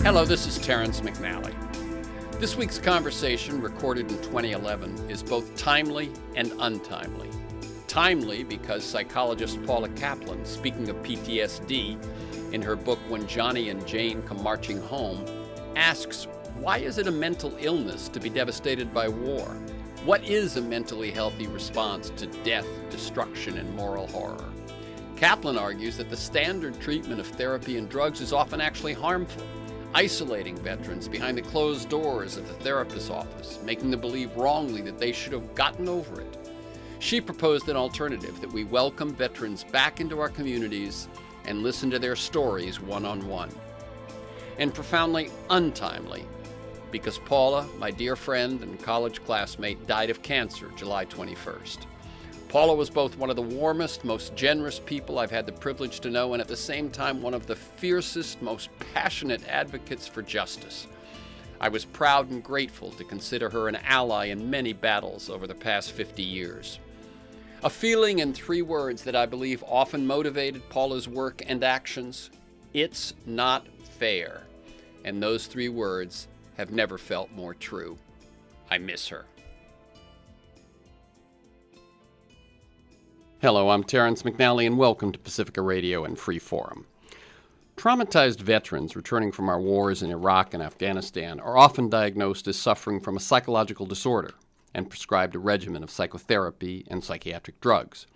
Hello, this is Terrence McNally. This week's conversation, recorded in 2011, is both timely and untimely. Timely because psychologist Paula Caplan, speaking of PTSD in her book When Johnny and Jane Come Marching Home, asks, why is it a mental illness to be devastated by war? What is a mentally healthy response to death, destruction, and moral horror? Caplan argues that the standard treatment of therapy and drugs is often actually harmful, isolating veterans behind the closed doors of the therapist's office, making them believe wrongly that they should have gotten over it. She proposed an alternative, that we welcome veterans back into our communities and listen to their stories one-on-one. And profoundly untimely, because Paula, my dear friend and college classmate, died of cancer July 21st. Paula was both one of the warmest, most generous people I've had the privilege to know, and at the same time one of the fiercest, most passionate advocates for justice. I was proud and grateful to consider her an ally in many battles over the past 50 years. A feeling in 3 words that I believe often motivated Paula's work and actions: it's not fair. And those 3 words have never felt more true. I miss her. Hello, I'm Terrence McNally, and welcome to Pacifica Radio and Free Forum. Traumatized veterans returning from our wars in Iraq and Afghanistan are often diagnosed as suffering from a psychological disorder and prescribed a regimen of psychotherapy and psychiatric drugs.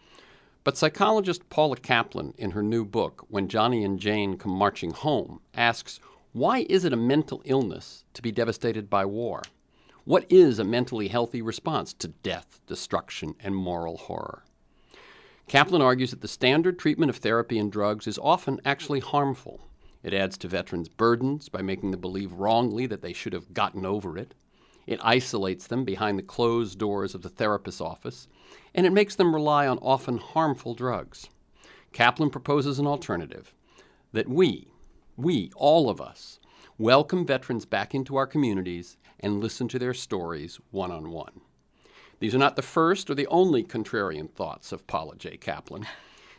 But psychologist Paula Caplan, in her new book, When Johnny and Jane Come Marching Home, asks, why is it a mental illness to be devastated by war? What is a mentally healthy response to death, destruction, and moral horror? Caplan argues that the standard treatment of therapy and drugs is often actually harmful. It adds to veterans' burdens by making them believe wrongly that they should have gotten over it. It isolates them behind the closed doors of the therapist's office, and it makes them rely on often harmful drugs. Caplan proposes an alternative, that we, all of us, welcome veterans back into our communities and listen to their stories one-on-one. These are not the first or the only contrarian thoughts of Paula J. Caplan.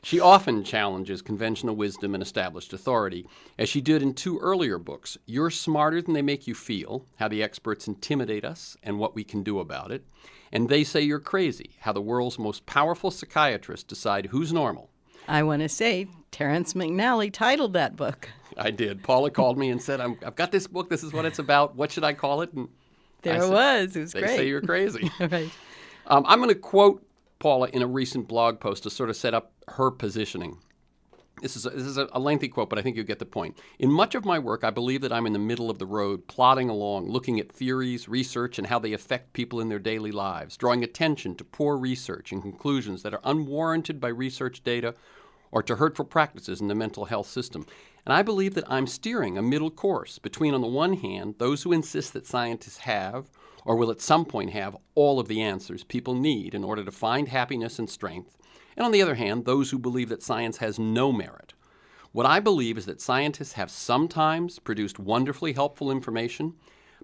She often challenges conventional wisdom and established authority, as she did in 2 earlier books, You're Smarter Than They Make You Feel, How the Experts Intimidate Us and What We Can Do About It, and They Say You're Crazy, How the World's Most Powerful Psychiatrists Decide Who's Normal. I want to say Terrence McNally titled that book. I did. Paula called me and said, I've got this book, this is what it's about, what should I call it? And there it was. It was great. They say you're crazy. Right. I'm going to quote Paula in a recent blog post to sort of set up her positioning. This is a lengthy quote, but I think you'll get the point. In much of my work, I believe that I'm in the middle of the road, plodding along, looking at theories, research, and how they affect people in their daily lives, drawing attention to poor research and conclusions that are unwarranted by research data or to hurtful practices in the mental health system. And I believe that I'm steering a middle course between, on the one hand, those who insist that scientists have, or will at some point have, all of the answers people need in order to find happiness and strength, and on the other hand, those who believe that science has no merit. What I believe is that scientists have sometimes produced wonderfully helpful information,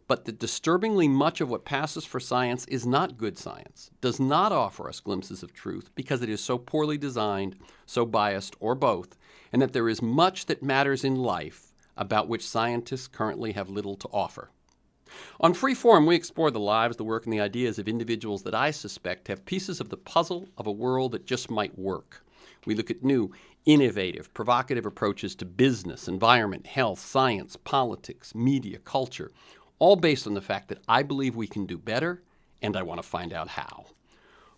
but that disturbingly much of what passes for science is not good science, does not offer us glimpses of truth because it is so poorly designed, so biased, or both, and that there is much that matters in life about which scientists currently have little to offer. On Free Forum, we explore the lives, the work, and the ideas of individuals that I suspect have pieces of the puzzle of a world that just might work. We look at new, innovative, provocative approaches to business, environment, health, science, politics, media, culture, all based on the fact that I believe we can do better, and I want to find out how.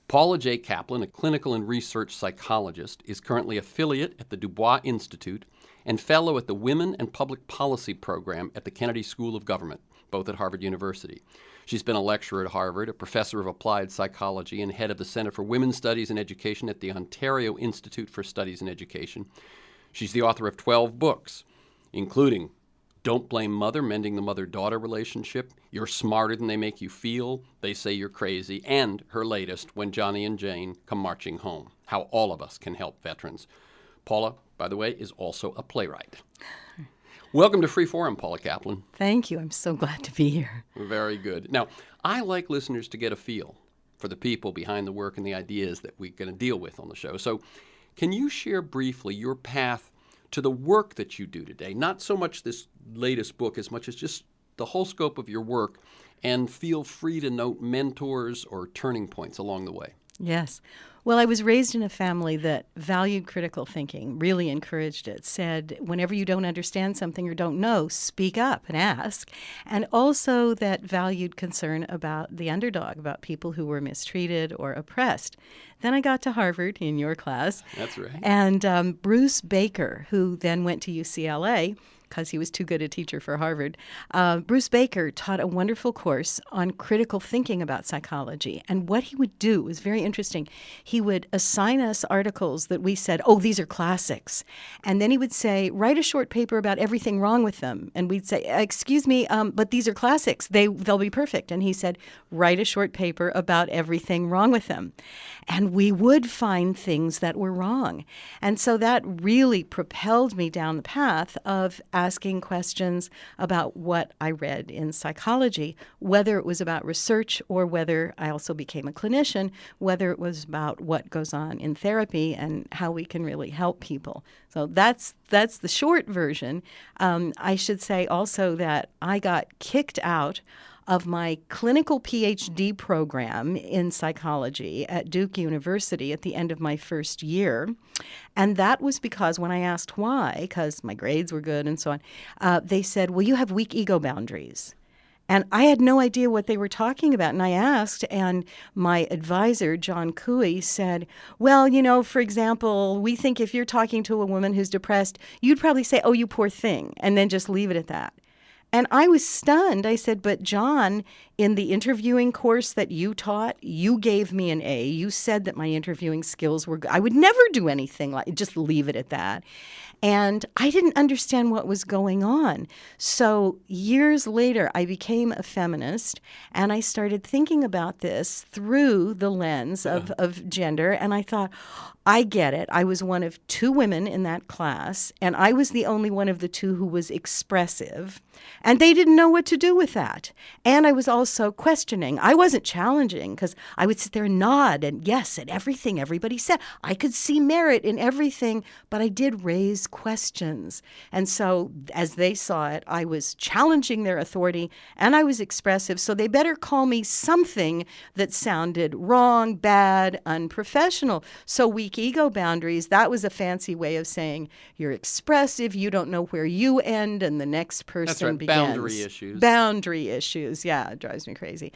Paula J. Caplan, a clinical and research psychologist, is currently affiliate at the Dubois Institute and fellow at the Women and Public Policy Program at the Kennedy School of Government, both at Harvard University. She's been a lecturer at Harvard, a professor of applied psychology, and head of the Center for Women's Studies and Education at the Ontario Institute for Studies in Education. She's the author of 12 books, including Don't Blame Mother, Mending the Mother-Daughter Relationship, You're Smarter Than They Make You Feel, They Say You're Crazy, and her latest, When Johnny and Jane Come Marching Home, How All of Us Can Help Veterans. Paula, by the way, is also a playwright. Welcome to Free Forum, Paula Caplan. Thank you. I'm so glad to be here. Very good. Now, I like listeners to get a feel for the people behind the work and the ideas that we're going to deal with on the show. So can you share briefly your path to the work that you do today, not so much this latest book as much as just the whole scope of your work, and feel free to note mentors or turning points along the way. Yes. Well, I was raised in a family that valued critical thinking, really encouraged it, said whenever you don't understand something or don't know, speak up and ask. And also that valued concern about the underdog, about people who were mistreated or oppressed. Then I got to Harvard in your class. That's right. And Bruce Baker, who then went to UCLA, because he was too good a teacher for Harvard, Bruce Baker taught a wonderful course on critical thinking about psychology. And what he would do was very interesting. He would assign us articles that we said, oh, these are classics. And then he would say, write a short paper about everything wrong with them. And we'd say, excuse me, but these are classics. They'll be perfect. And he said, write a short paper about everything wrong with them. And we would find things that were wrong. And so that really propelled me down the path of asking questions about what I read in psychology, whether it was about research or whether I also became a clinician, whether it was about what goes on in therapy and how we can really help people. So that's the short version. I should say also that I got kicked out of my clinical PhD program in psychology at Duke University at the end of my first year. And that was because when I asked why, because my grades were good and so on, they said, well, you have weak ego boundaries. And I had no idea what they were talking about. And I asked, and my advisor, John Cooey, said, well, you know, for example, we think if you're talking to a woman who's depressed, you'd probably say, oh, you poor thing, and then just leave it at that. And I was stunned. I said, but John, in the interviewing course that you taught, you gave me an A. You said that my interviewing skills were good. I would never do anything like just leave it at that. And I didn't understand what was going on. So years later, I became a feminist, and I started thinking about this through the lens of gender. And I thought, I get it. I was one of two women in that class, and I was the only one of the two who was expressive. And they didn't know what to do with that. And I was also questioning. I wasn't challenging because I would sit there and nod and yes at everything everybody said. I could see merit in everything, but I did raise questions. And so as they saw it, I was challenging their authority and I was expressive. So they better call me something that sounded wrong, bad, unprofessional. So weak ego boundaries, that was a fancy way of saying you're expressive, you don't know where you end and the next person That's right. begins. Boundary issues. Boundary issues. Yeah, it drives me crazy.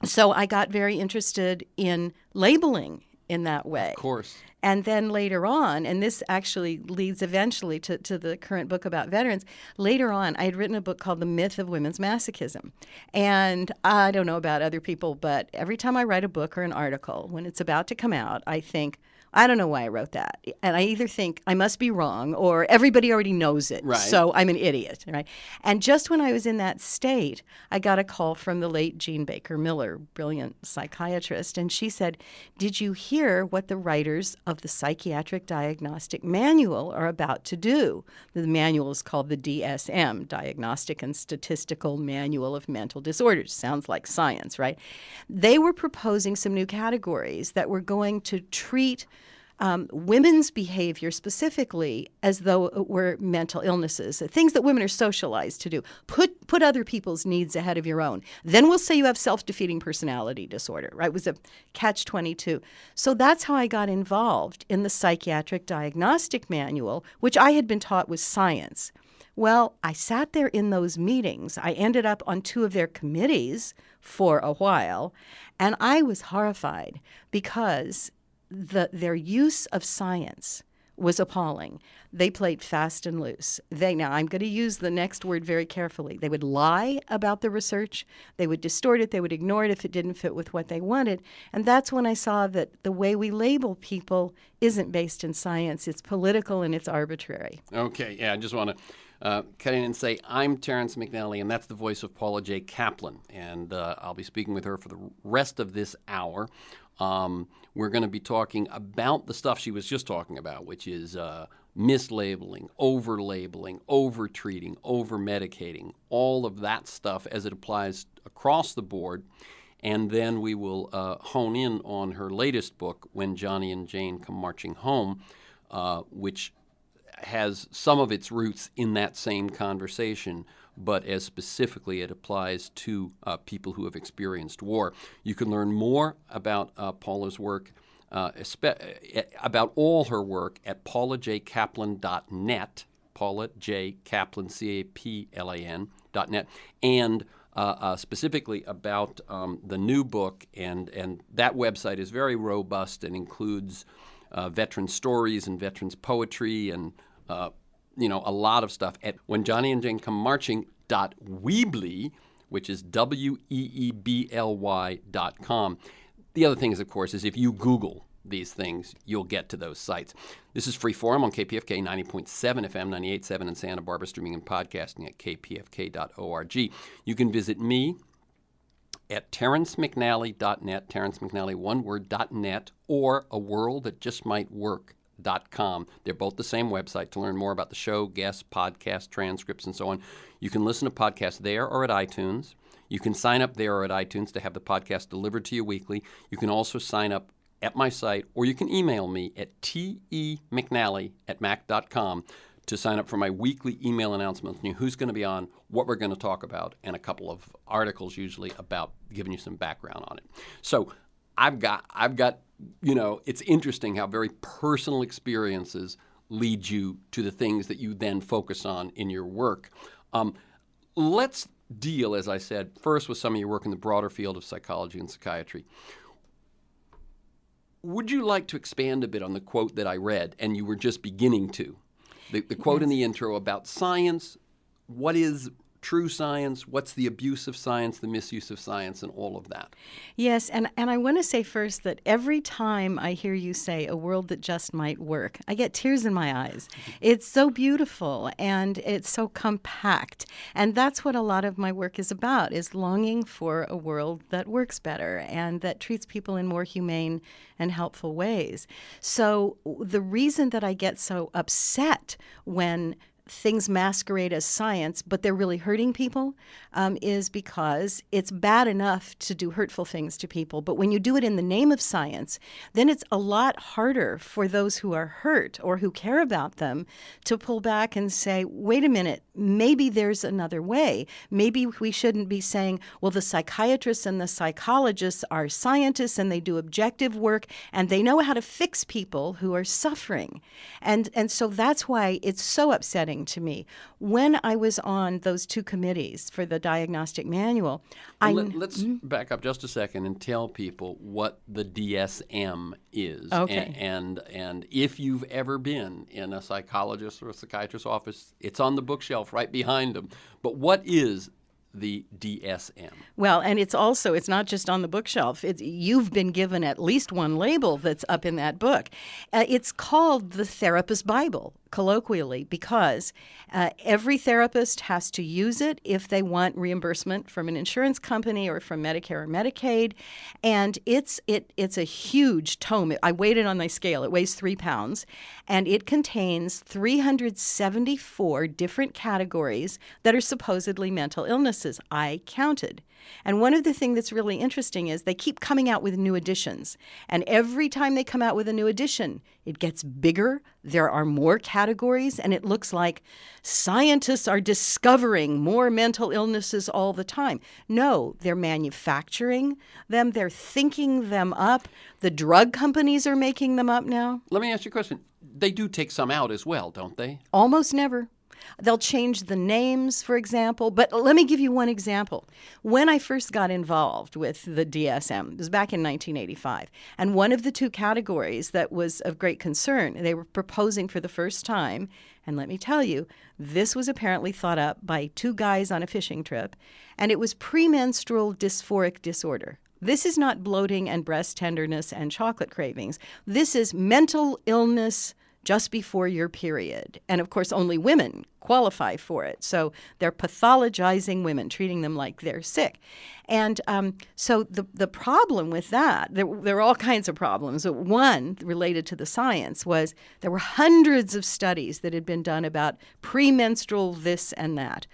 So I got very interested in labeling in that way. Of course. And then later on, and this actually leads eventually to the current book about veterans, later on I had written a book called The Myth of Women's Masochism. And I don't know about other people, but every time I write a book or an article, when it's about to come out, I think, I don't know why I wrote that. And I either think I must be wrong or everybody already knows it. Right. So I'm an idiot. Right. And just when I was in that state, I got a call from the late Jean Baker Miller, brilliant psychiatrist. And she said, did you hear what the writers of the Psychiatric Diagnostic Manual are about to do? The manual is called the DSM, Diagnostic and Statistical Manual of Mental Disorders. Sounds like science, right? They were proposing some new categories that were going to treat women's behavior specifically as though it were mental illnesses, things that women are socialized to do. Put other people's needs ahead of your own. Then we'll say you have self-defeating personality disorder, right? It was a catch-22. So that's how I got involved in the Psychiatric Diagnostic Manual, which I had been taught was science. Well, I sat there in those meetings. I ended up on two of their committees for a while, and I was horrified because their use of science was appalling. They played fast and loose. Now, I'm going to use the next word very carefully. They would lie about the research. They would distort it. They would ignore it if it didn't fit with what they wanted. And that's when I saw that the way we label people isn't based in science. It's political and it's arbitrary. Okay, yeah, I just want to cut in and say I'm Terrence McNally, and that's the voice of Paula J. Caplan. And I'll be speaking with her for the rest of this hour. We're going to be talking about the stuff she was just talking about, which is mislabeling, over-labeling, over-treating, over-medicating, all of that stuff as it applies across the board. And then we will hone in on her latest book, When Johnny and Jane Come Marching Home, which has some of its roots in that same conversation, but as specifically it applies to people who have experienced war. You can learn more about Paula's work, about all her work, at paulajcaplan.net, Paula J. Caplan, CAPLAN.net, and specifically about the new book, and that website is very robust and includes veteran stories and veterans poetry and a lot of stuff at whenjohnnyandjanecomemarching.weebly, which is weebly.com. The other thing is, of course, is if you Google these things, you'll get to those sites. This is Freeform on KPFK 90.7 FM, 98.7 in Santa Barbara, streaming and podcasting at kpfk.org. You can visit me at terrencemcnally.net, Terrence McNally, one word, .net, or aworldthatjustmightwork.com. They're both the same website to learn more about the show, guests, podcasts, transcripts, and so on. You can listen to podcasts there or at iTunes. You can sign up there or at iTunes to have the podcast delivered to you weekly. You can also sign up at my site, or you can email me at temcnally@mac.com to sign up for my weekly email announcements, who's going to be on, what we're going to talk about, and a couple of articles usually about giving you some background on it. So I've got, it's interesting how very personal experiences lead you to the things that you then focus on in your work. Let's deal, as I said, first with some of your work in the broader field of psychology and psychiatry. Would you like to expand a bit on the quote that I read, and you were just beginning to? The quote in the intro about science, what is true science, what's the abuse of science, the misuse of science, and all of that. Yes, and I want to say first that every time I hear you say a world that just might work, I get tears in my eyes. It's so beautiful and it's so compact. And that's what a lot of my work is about, is longing for a world that works better and that treats people in more humane and helpful ways. So the reason that I get so upset when things masquerade as science, but they're really hurting people, is because it's bad enough to do hurtful things to people. But when you do it in the name of science, then it's a lot harder for those who are hurt or who care about them to pull back and say, wait a minute, maybe there's another way. Maybe we shouldn't be saying, well, the psychiatrists and the psychologists are scientists and they do objective work and they know how to fix people who are suffering. And so that's why it's so upsetting to me. When I was on those two committees for the diagnostic manual, let's back up just a second and tell people what the DSM is. Okay. And if you've ever been in a psychologist or a psychiatrist's office, it's on the bookshelf right behind them. But what is the DSM? Well, and it's not just on the bookshelf. You've been given at least one label that's up in that book. It's called the Therapist Bible, colloquially, because every therapist has to use it if they want reimbursement from an insurance company or from Medicare or Medicaid. And it's a huge tome. I weighed it on my scale. It weighs 3 pounds. And it contains 374 different categories that are supposedly mental illnesses. I counted. And one of the things that's really interesting is they keep coming out with new editions. And every time they come out with a new edition, it gets bigger. There are more categories, and it looks like scientists are discovering more mental illnesses all the time. No, they're manufacturing them. They're thinking them up. The drug companies are making them up now. Let me ask you a question. They do take some out as well, don't they? Almost never. They'll change the names, for example. But let me give you one example. When I first got involved with the DSM, it was back in 1985, and one of the two categories that was of great concern, they were proposing for the first time, and let me tell you, this was apparently thought up by two guys on a fishing trip, and it was premenstrual dysphoric disorder. This is not bloating and breast tenderness and chocolate cravings. This is mental illness just before your period. And of course, only women qualify for it. So they're pathologizing women, treating them like they're sick. And so the problem with that, there were all kinds of problems. One related to the science was there were hundreds of studies that had been done about premenstrual this and that.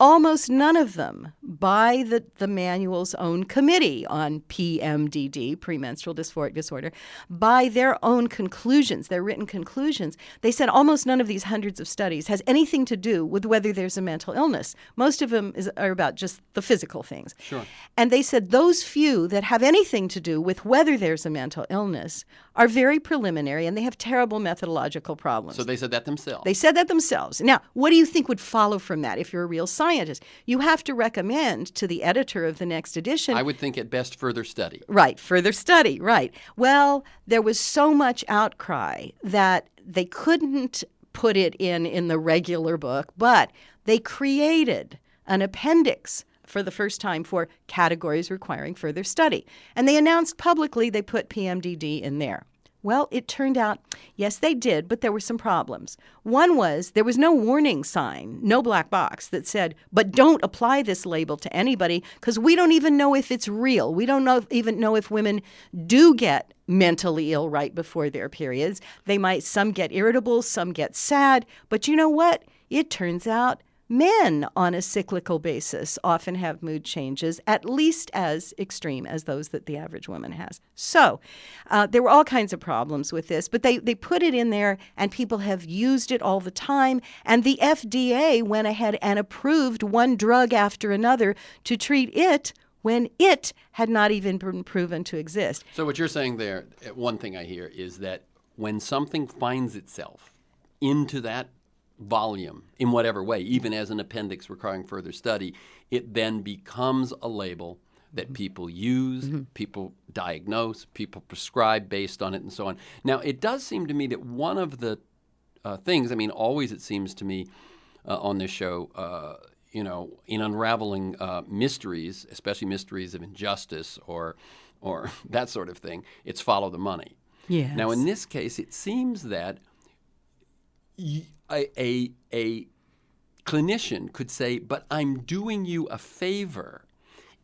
Almost none of them by the manual's own committee on PMDD, premenstrual dysphoric disorder, by their own conclusions, their written conclusions. They said almost none of these hundreds of studies has anything to do with whether there's a mental illness. Most of them are about just the physical things. Sure. And they said those few that have anything to do with whether there's a mental illness are very preliminary, and they have terrible methodological problems. So they said that themselves. They said that themselves. Now, what do you think would follow from that if you're a real scientist? You have to recommend to the editor of the next edition. I would think at best further study. Right, further study, right. Well, there was so much outcry that they couldn't put it in the regular book, but they created an appendix for the first time for categories requiring further study. And they announced publicly they put PMDD in there. Well, it turned out, yes, they did, but there were some problems. One was there was no warning sign, no black box that said, but don't apply this label to anybody because we don't even know if it's real. We don't even know if women do get mentally ill right before their periods. Some get irritable, some get sad. But you know what? It turns out men on a cyclical basis often have mood changes at least as extreme as those that the average woman has. So there were all kinds of problems with this, but they put it in there and people have used it all the time. And the FDA went ahead and approved one drug after another to treat it when it had not even been proven to exist. So what you're saying there, one thing I hear is that when something finds itself into that volume in whatever way, even as an appendix requiring further study, it then becomes a label that people use, people diagnose, people prescribe based on it, and so on. Now, it does seem to me that one of the things, I mean, always it seems to me on this show, in unraveling mysteries, especially mysteries of injustice or that sort of thing, it's follow the money. Yes. Now, in this case, it seems that a clinician could say, but I'm doing you a favor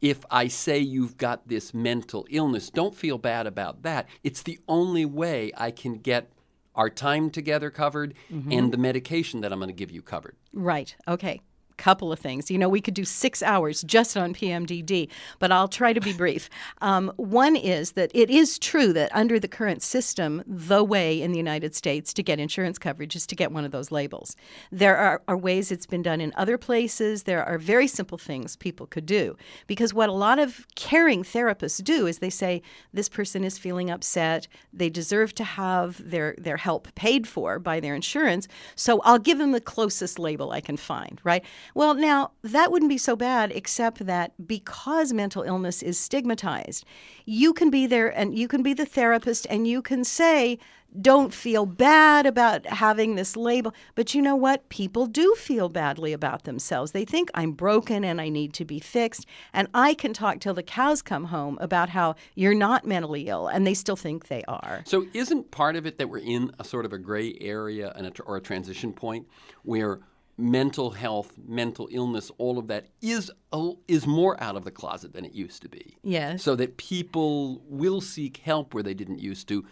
if I say you've got this mental illness. Don't feel bad about that. It's the only way I can get our time together covered and the medication that I'm going to give you covered. Right. Okay. Couple of things. We could do 6 hours just on PMDD, but I'll try to be brief. One is that it is true that under the current system, the way in the United States to get insurance coverage is to get one of those labels. There are ways it's been done in other places. There are very simple things people could do, because what a lot of caring therapists do is they say, this person is feeling upset. They deserve to have their help paid for by their insurance, so I'll give them the closest label I can find, right? Well, now, that wouldn't be so bad, except that because mental illness is stigmatized, you can be there and you can be the therapist and you can say, don't feel bad about having this label. But you know what? People do feel badly about themselves. They think I'm broken and I need to be fixed. And I can talk till the cows come home about how you're not mentally ill, and they still think they are. So isn't part of it that we're in a sort of a gray area or a transition point where mental health, mental illness, all of that is more out of the closet than it used to be? Yes. So that people will seek help where they didn't used to,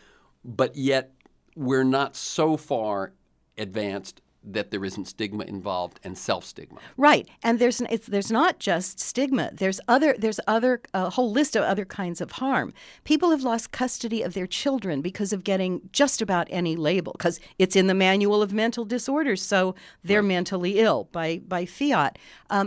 but yet we're not so far advanced that there isn't stigma involved and self-stigma. Right, and there's not just stigma. There's a whole list of other kinds of harm. People have lost custody of their children because of getting just about any label, because it's in the manual of mental disorders, so they're mentally ill by fiat.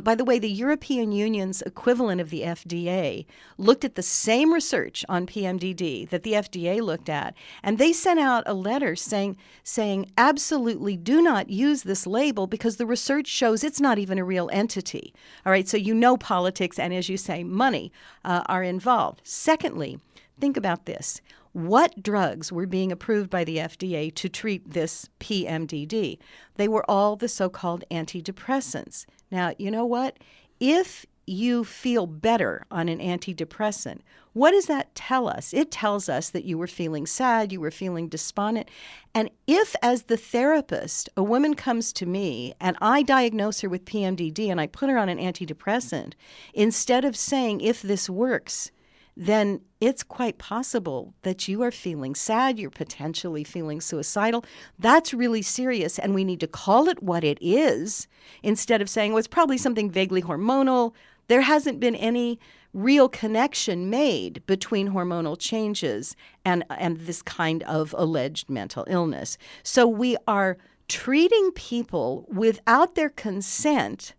By the way, the European Union's equivalent of the FDA looked at the same research on PMDD that the FDA looked at, and they sent out a letter saying absolutely do not use this label because the research shows it's not even a real entity. All right, so politics and, as you say, money are involved. Secondly, think about this. What drugs were being approved by the FDA to treat this PMDD? They were all the so-called antidepressants. Now, you know what? If you feel better on an antidepressant, what does that tell us? It tells us that you were feeling sad, you were feeling despondent. And if, as the therapist, a woman comes to me and I diagnose her with PMDD and I put her on an antidepressant, instead of saying, if this works, then it's quite possible that you are feeling sad, you're potentially feeling suicidal. That's really serious, and we need to call it what it is instead of saying, well, it's probably something vaguely hormonal. There hasn't been any real connection made between hormonal changes and this kind of alleged mental illness. So we are treating people without their consent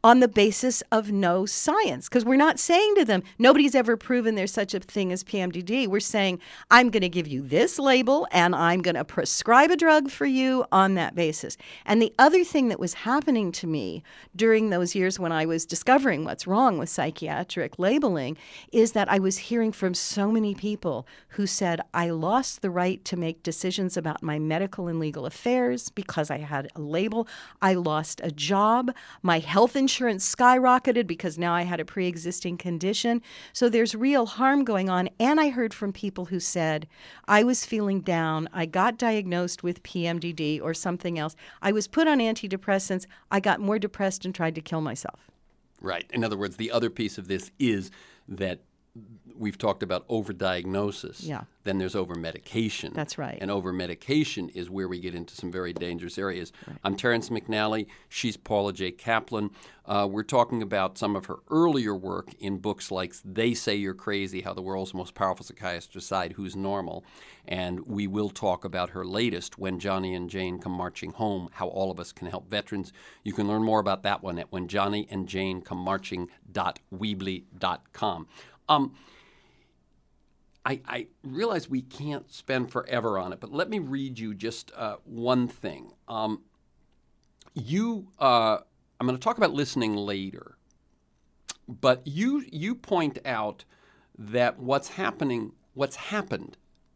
on the basis of no science, because we're not saying to them, nobody's ever proven there's such a thing as PMDD. We're saying, I'm going to give you this label and I'm going to prescribe a drug for you on that basis. And the other thing that was happening to me during those years when I was discovering what's wrong with psychiatric labeling is that I was hearing from so many people who said, I lost the right to make decisions about my medical and legal affairs because I had a label. I lost a job. My health insurance skyrocketed because now I had a pre-existing condition. So there's real harm going on. And I heard from people who said, I was feeling down. I got diagnosed with PMDD or something else. I was put on antidepressants. I got more depressed and tried to kill myself. Right. In other words, the other piece of this is that we've talked about overdiagnosis. Yeah. Then there's over-medication. That's right. And over-medication is where we get into some very dangerous areas. Right. I'm Terrence McNally. She's Paula J. Caplan. We're talking about some of her earlier work in books like They Say You're Crazy, How the World's Most Powerful Psychiatrists Decide Who's Normal. And we will talk about her latest, When Johnny and Jane Come Marching Home, How All of Us Can Help Veterans. You can learn more about that one at whenjohnnyandjanecomemarching.weebly.com. I realize we can't spend forever on it, but let me read you just one thing. I'm going to talk about listening later, but you point out that what's happened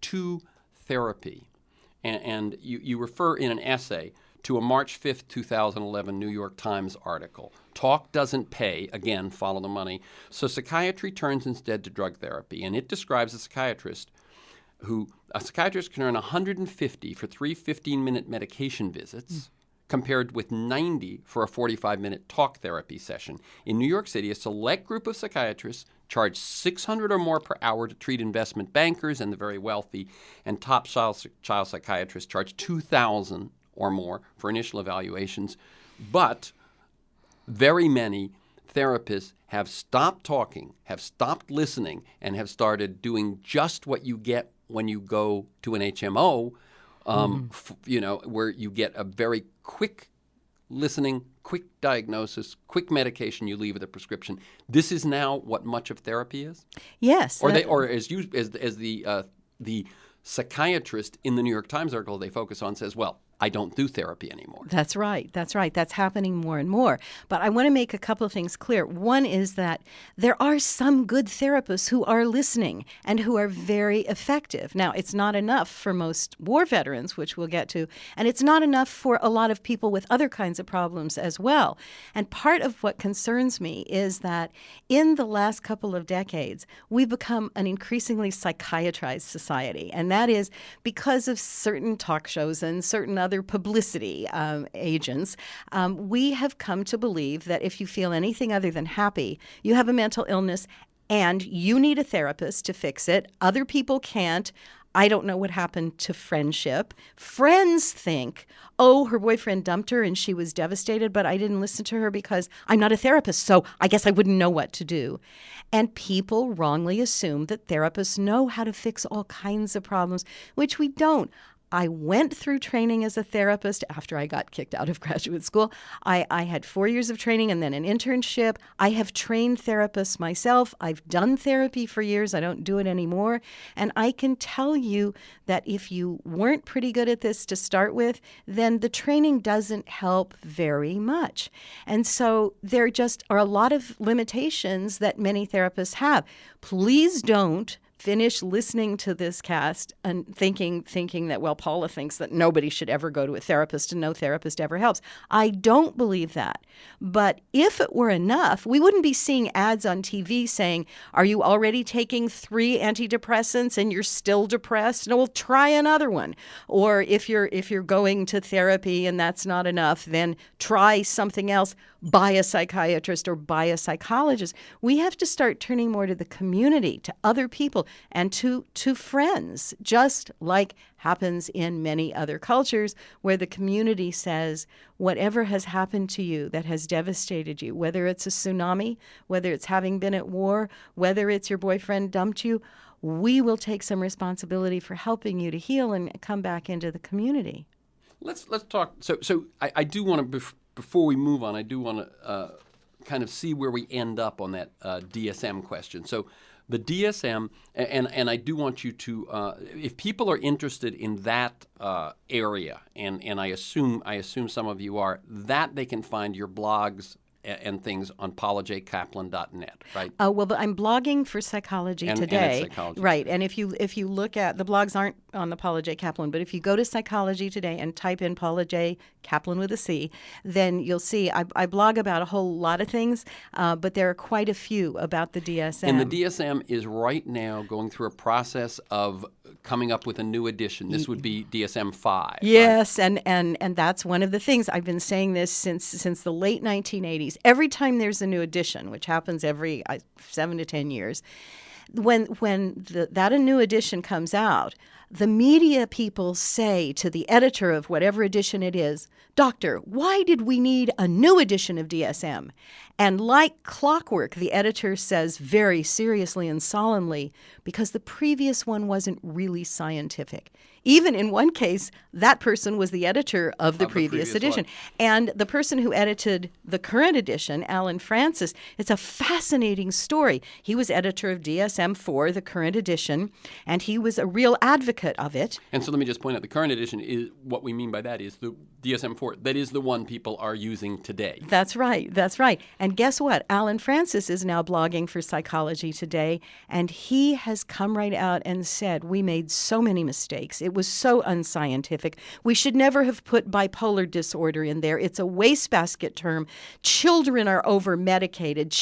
to therapy, and you refer in an essay to a March 5th, 2011 New York Times article. Talk doesn't pay. Again, follow the money. So psychiatry turns instead to drug therapy. And it describes a psychiatrist can earn $150 for 3 15-minute medication visits, compared with $90 for a 45-minute talk therapy session. In New York City, a select group of psychiatrists charge $600 or more per hour to treat investment bankers and the very wealthy, and top child psychiatrists charge $2,000 or more for initial evaluations. But very many therapists have stopped talking, have stopped listening, and have started doing just what you get when you go to an HMO, where you get a very quick listening, quick diagnosis, quick medication. You leave with a prescription. This is now what much of therapy is. Yes, or the psychiatrist in the New York Times article they focus on says, well, I don't do therapy anymore. That's right. That's right. That's happening more and more. But I want to make a couple of things clear. One is that there are some good therapists who are listening and who are very effective. Now, it's not enough for most war veterans, which we'll get to, and it's not enough for a lot of people with other kinds of problems as well. And part of what concerns me is that in the last couple of decades, we've become an increasingly psychiatrized society. And that is because of certain talk shows and certain other publicity agents, we have come to believe that if you feel anything other than happy, you have a mental illness and you need a therapist to fix it. Other people can't. I don't know what happened to friendship. Friends think, oh, her boyfriend dumped her and she was devastated, but I didn't listen to her because I'm not a therapist, so I guess I wouldn't know what to do. And people wrongly assume that therapists know how to fix all kinds of problems, which we don't. I went through training as a therapist after I got kicked out of graduate school. I had 4 years of training and then an internship. I have trained therapists myself. I've done therapy for years. I don't do it anymore. And I can tell you that if you weren't pretty good at this to start with, then the training doesn't help very much. And so there just are a lot of limitations that many therapists have. Please don't finish listening to this cast and thinking that, well, Paula thinks that nobody should ever go to a therapist and no therapist ever helps. I don't believe that. But if it were enough, we wouldn't be seeing ads on TV saying, are you already taking 3 antidepressants and you're still depressed? No, well, try another one. Or if you're going to therapy and that's not enough, then try something else. By a psychiatrist or by a psychologist. We have to start turning more to the community, to other people, and to friends, just like happens in many other cultures where the community says, whatever has happened to you that has devastated you, whether it's a tsunami, whether it's having been at war, whether it's your boyfriend dumped you, we will take some responsibility for helping you to heal and come back into the community. Let's talk. So I do want to, before we move on, I do want to kind of see where we end up on that DSM question. So the DSM, and I do want you to, if people are interested in that area, and I assume some of you are, that they can find your blogs and things on paulajcaplan.net, right? Well, I'm blogging for Psychology Today. And it's Psychology right. Today. And if you look at, the blogs aren't on the Paula J. Caplan, but if you go to Psychology Today and type in Paula J. Caplan with a C, then you'll see I blog about a whole lot of things, but there are quite a few about the DSM. And the DSM is right now going through a process of coming up with a new edition. This would be DSM-5. Yes, right? and that's one of the things. I've been saying this since the late 1980s. Every time there's a new edition, which happens every 7 to 10 years, when that a new edition comes out, the media people say to the editor of whatever edition it is, "Doctor, why did we need a new edition of DSM?" And like clockwork, the editor says very seriously and solemnly, because the previous one wasn't really scientific. Even in one case, that person was the editor of the previous edition. One. And the person who edited the current edition, Alan Francis, it's a fascinating story. He was editor of DSM-4, the current edition, and he was a real advocate of it. And so let me just point out, the current edition is, what we mean by that is the DSM-4. That is the one people are using today. That's right. That's right. And guess what? Alan Francis is now blogging for Psychology Today, and he has come right out and said, we made so many mistakes. It was so unscientific. We should never have put bipolar disorder in there. It's a wastebasket term. Children are over-medicated.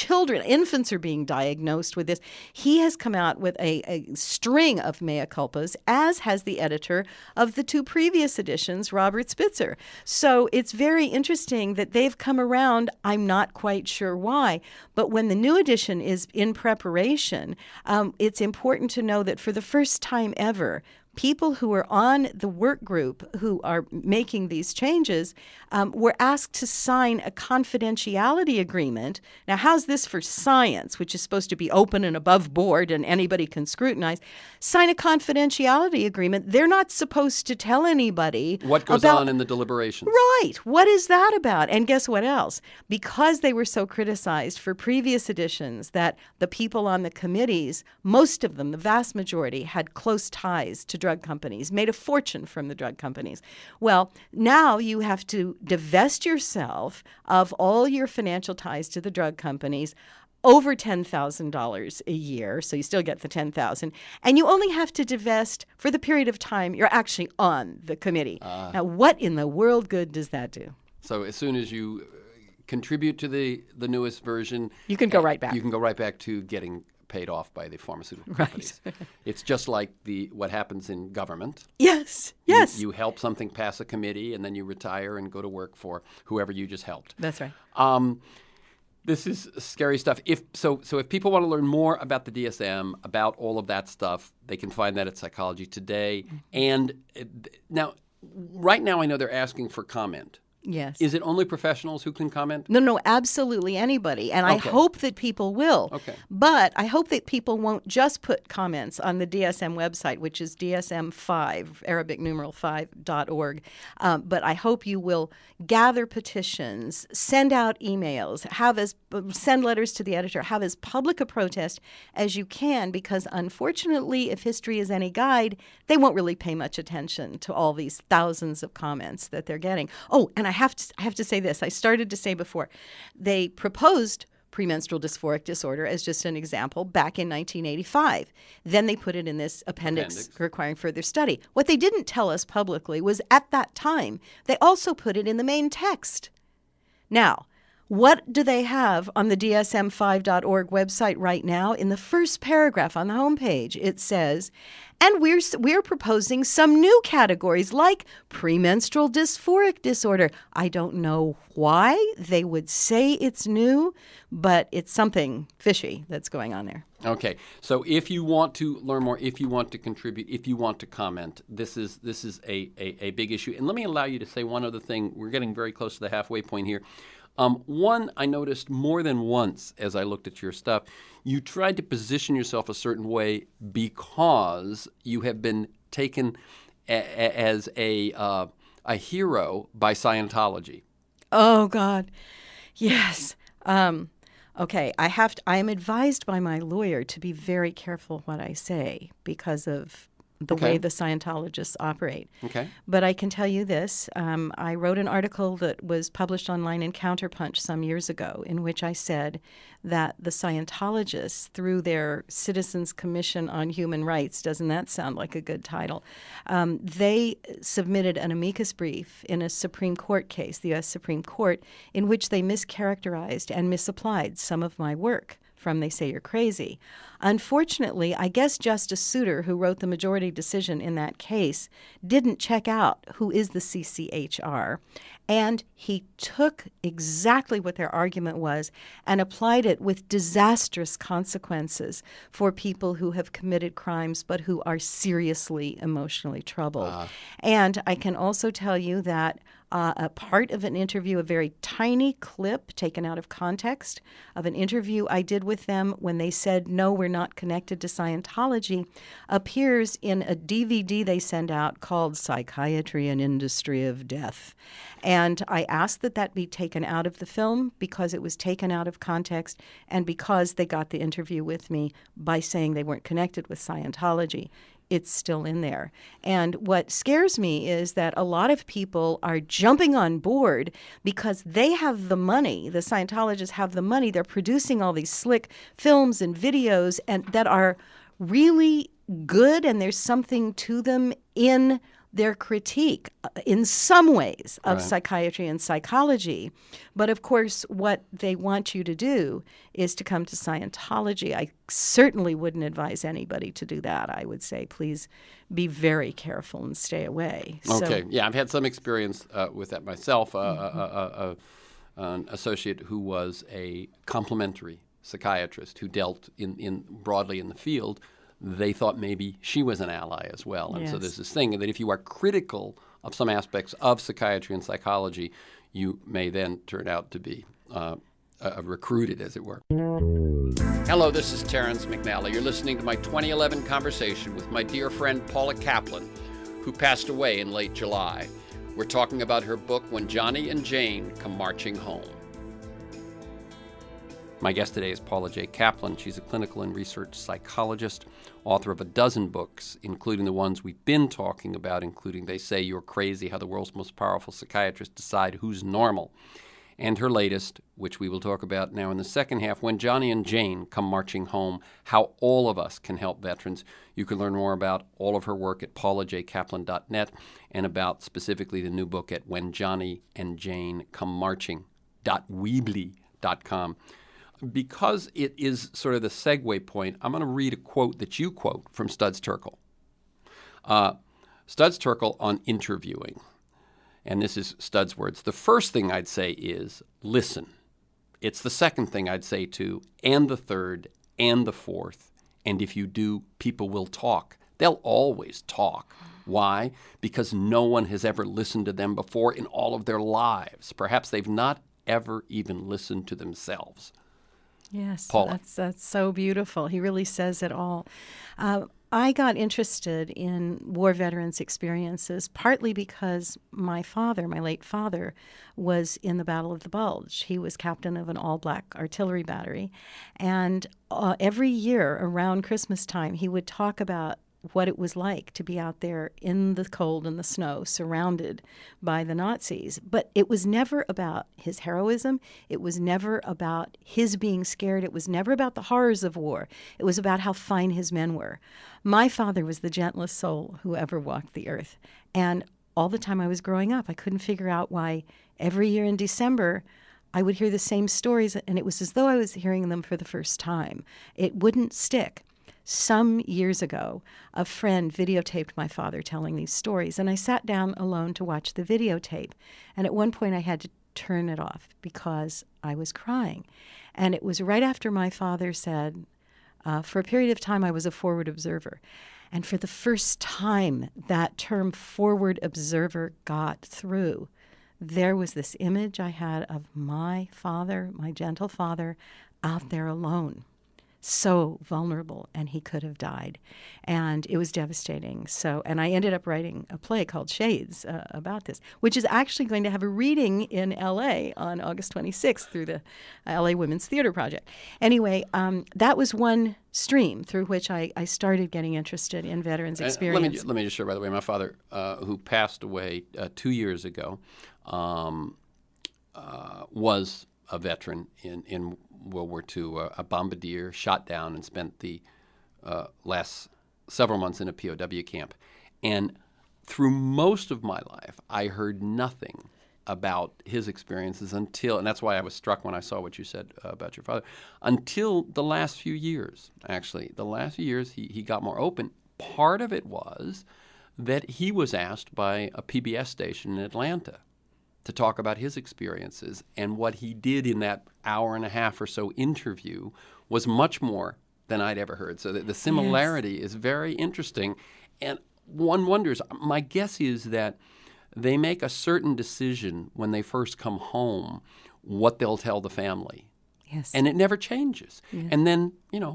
Infants are being diagnosed with this. He has come out with a string of mea culpas, as has the editor of the 2 previous editions, Robert Spitzer. So it's very interesting that they've come around. I'm not quite sure why. But when the new edition is in preparation, it's important to know that for the first time ever, people who are on the work group who are making these changes were asked to sign a confidentiality agreement. Now, how's this for science, which is supposed to be open and above board and anybody can scrutinize? Sign a confidentiality agreement. They're not supposed to tell anybody what goes on in the deliberations. Right. What is that about? And guess what else? Because they were so criticized for previous editions that the people on the committees, most of them, the vast majority, had close ties to drug companies, made a fortune from the drug companies. Well, now you have to divest yourself of all your financial ties to the drug companies, over $10,000 a year, so you still get the $10,000, and you only have to divest for the period of time you're actually on the committee. Now, what in the world good does that do? So as soon as you contribute to the newest version, you can go right back. You can go right back to getting paid off by the pharmaceutical companies. Right. It's just like what happens in government. Yes, yes. You help something pass a committee, and then you retire and go to work for whoever you just helped. That's right. This is scary stuff. If people want to learn more about the DSM, about all of that stuff, they can find that at Psychology Today. And now, right now, I know they're asking for comment. Yes. Is it only professionals who can comment? No, absolutely anybody. And I hope that people will. Okay. But I hope that people won't just put comments on the DSM website, which is DSM5, Arabic numeral 5.org. But I hope you will gather petitions, send out emails, send letters to the editor, have as public a protest as you can, because unfortunately, if history is any guide, they won't really pay much attention to all these thousands of comments that they're getting. Oh, and I have to say this. I started to say before, they proposed premenstrual dysphoric disorder as just an example back in 1985. Then they put it in this appendix requiring further study. What they didn't tell us publicly was at that time, they also put it in the main text. Now, what do they have on the dsm5.org website right now? In the first paragraph on the homepage, it says, and we're proposing some new categories like premenstrual dysphoric disorder. I don't know why they would say it's new, but it's something fishy that's going on there. Okay, so if you want to learn more, if you want to contribute, if you want to comment, this is a big issue. And let me allow you to say one other thing. We're getting very close to the halfway point here. One, I noticed more than once as I looked at your stuff, you tried to position yourself a certain way because you have been taken as a hero by Scientology. Oh, God. Yes. Okay, I am advised by my lawyer to be very careful what I say because of the way the Scientologists operate. Okay. But I can tell you this. I wrote an article that was published online in Counterpunch some years ago in which I said that the Scientologists, through their Citizens Commission on Human Rights, doesn't that sound like a good title? They submitted an amicus brief in a Supreme Court case, the U.S. Supreme Court, in which they mischaracterized and misapplied some of my work from They Say You're Crazy. Unfortunately, I guess Justice Souter, who wrote the majority decision in that case, didn't check out who is the CCHR, and he took exactly what their argument was and applied it with disastrous consequences for people who have committed crimes but who are seriously emotionally troubled. And I can also tell you that a part of an interview, a very tiny clip taken out of context of an interview I did with them when they said, no, we're not connected to Scientology, appears in a DVD they send out called Psychiatry and Industry of Death. And I asked that that be taken out of the film because it was taken out of context and because they got the interview with me by saying they weren't connected with Scientology. It's still in there. And what scares me is that a lot of people are jumping on board because they have the money. The Scientologists have the money. They're producing all these slick films and videos and that are really good, and there's something to them in their critique in some ways of psychiatry and psychology. But of course, what they want you to do is to come to Scientology. I certainly wouldn't advise anybody to do that. I would say, please be very careful and stay away. Okay. Yeah, I've had some experience with that myself. An associate who was a complementary psychiatrist who dealt in broadly in the field, they thought maybe she was an ally as well. And so there's this thing that if you are critical of some aspects of psychiatry and psychology, you may then turn out to be recruited, as it were. Hello, this is Terrence McNally. You're listening to my 2011 conversation with my dear friend Paula Caplan, who passed away in late July. We're talking about her book, When Johnny and Jane Come Marching Home. My guest today is Paula J. Caplan. She's a clinical and research psychologist, author of a dozen books, including the ones we've been talking about, including They Say You're Crazy, How the World's Most Powerful Psychiatrists Decide Who's Normal, and her latest, which we will talk about now in the second half, When Johnny and Jane Come Marching Home, How All of Us Can Help Veterans. You can learn more about all of her work at paulajcaplan.net and about specifically the new book at whenjohnnyandjanecommarching.weebly.com. Because it is sort of the segue point, I'm going to read a quote that you quote from Studs Terkel. Studs Terkel on interviewing, and this is Studs' words. The first thing I'd say is listen. It's the second thing I'd say too, and the third, and the fourth. And if you do, people will talk. They'll always talk. Why? Because no one has ever listened to them before in all of their lives. Perhaps they've not ever even listened to themselves. Yes, Paula. That's so beautiful. He really says it all. I got interested in war veterans' experiences partly because my father, my late father, was in the Battle of the Bulge. He was captain of an all-black artillery battery. And every year around Christmas time, he would talk about what it was like to be out there in the cold and the snow, surrounded by the Nazis. But it was never about his heroism. It was never about his being scared. It was never about the horrors of war. It was about how fine his men were. My father was the gentlest soul who ever walked the earth. And all the time I was growing up, I couldn't figure out why every year in December I would hear the same stories, and it was as though I was hearing them for the first time. It wouldn't stick. Some years ago, a friend videotaped my father telling these stories, and I sat down alone to watch the videotape. And at one point, I had to turn it off because I was crying. And it was right after my father said, for a period of time, I was a forward observer. And for the first time, that term forward observer got through. There was this image I had of my father, my gentle father, out there alone, so vulnerable, and he could have died. And it was devastating. So, and I ended up writing a play called Shades about this, which is actually going to have a reading in L.A. on August 26th through the L.A. Women's Theater Project. Anyway, that was one stream through which I started getting interested in veterans' experience. Let me just share, by the way, my father, who passed away 2 years ago, was a veteran in World War II, a bombardier, shot down and spent the last several months in a POW camp. And through most of my life, I heard nothing about his experiences until, and that's why I was struck when I saw what you said about your father, until the last few years, actually. The last few years, he got more open. Part of it was that he was asked by a PBS station in Atlanta to talk about his experiences, and what he did in that hour and a half or so interview was much more than I'd ever heard. So the similarity is very interesting, and one wonders, my guess is that they make a certain decision when they first come home what they'll tell the family. Yes. And it never changes. Yeah. And then,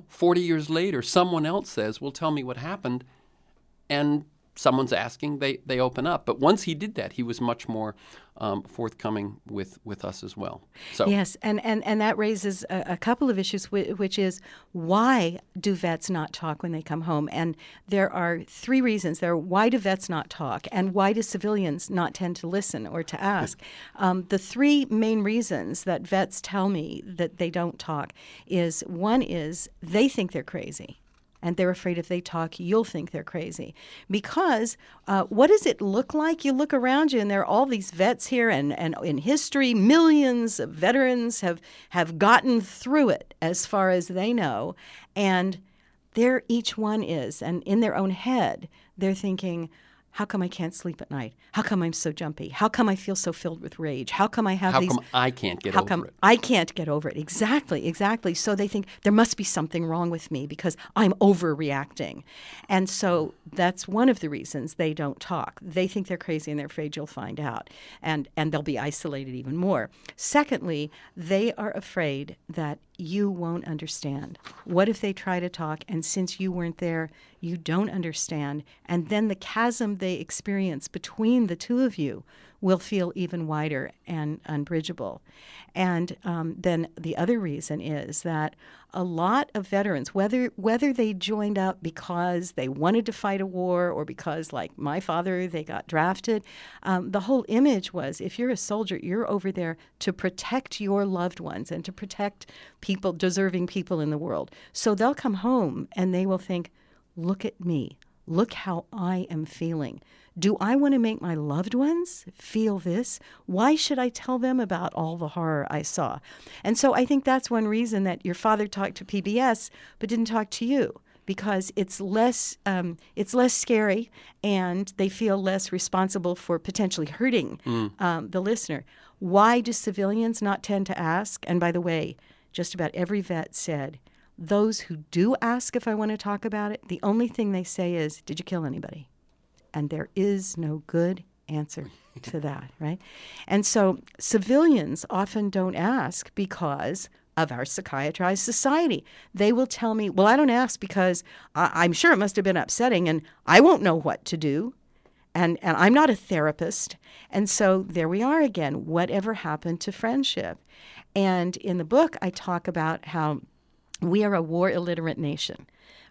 40 years later, someone else says, well, tell me what happened, and someone's asking, they open up. But once he did that, he was much more forthcoming with us as well. So yes, and that raises a couple of issues, which is, why do vets not talk when they come home? And there are three reasons. Why do vets not talk, and why do civilians not tend to listen or to ask? The three main reasons that vets tell me that they don't talk is, one is they think they're crazy. And they're afraid if they talk, you'll think they're crazy. Because what does it look like? You look around you, and there are all these vets here, and in history, millions of veterans have gotten through it as far as they know. And there each one is, and in their own head, they're thinking, how come I can't sleep at night? How come I'm so jumpy? How come I feel so filled with rage? How come I have these... How come I can't get over it? I can't get over it. Exactly. So they think there must be something wrong with me because I'm overreacting. And so that's one of the reasons they don't talk. They think they're crazy, and they're afraid you'll find out. And they'll be isolated even more. Secondly, they are afraid that you won't understand. What if they try to talk, and since you weren't there, you don't understand, and then the chasm they experience between the two of you will feel even wider and unbridgeable. And then the other reason is that a lot of veterans, whether they joined up because they wanted to fight a war or because, like my father, they got drafted, the whole image was, if you're a soldier, you're over there to protect your loved ones and to protect people, deserving people in the world. So they'll come home and they will think, look at me. Look how I am feeling. Do I want to make my loved ones feel this? Why should I tell them about all the horror I saw? And so I think that's one reason that your father talked to PBS but didn't talk to you, because it's less scary, and they feel less responsible for potentially hurting the listener. Why do civilians not tend to ask? And by the way, just about every vet said, those who do ask if I want to talk about it, the only thing they say is, did you kill anybody? And there is no good answer to that, right? And so civilians often don't ask because of our psychiatrized society. They will tell me, well, I don't ask because I'm sure it must have been upsetting, and I won't know what to do. And I'm not a therapist. And so there we are again. Whatever happened to friendship? And in the book, I talk about how we are a war-illiterate nation.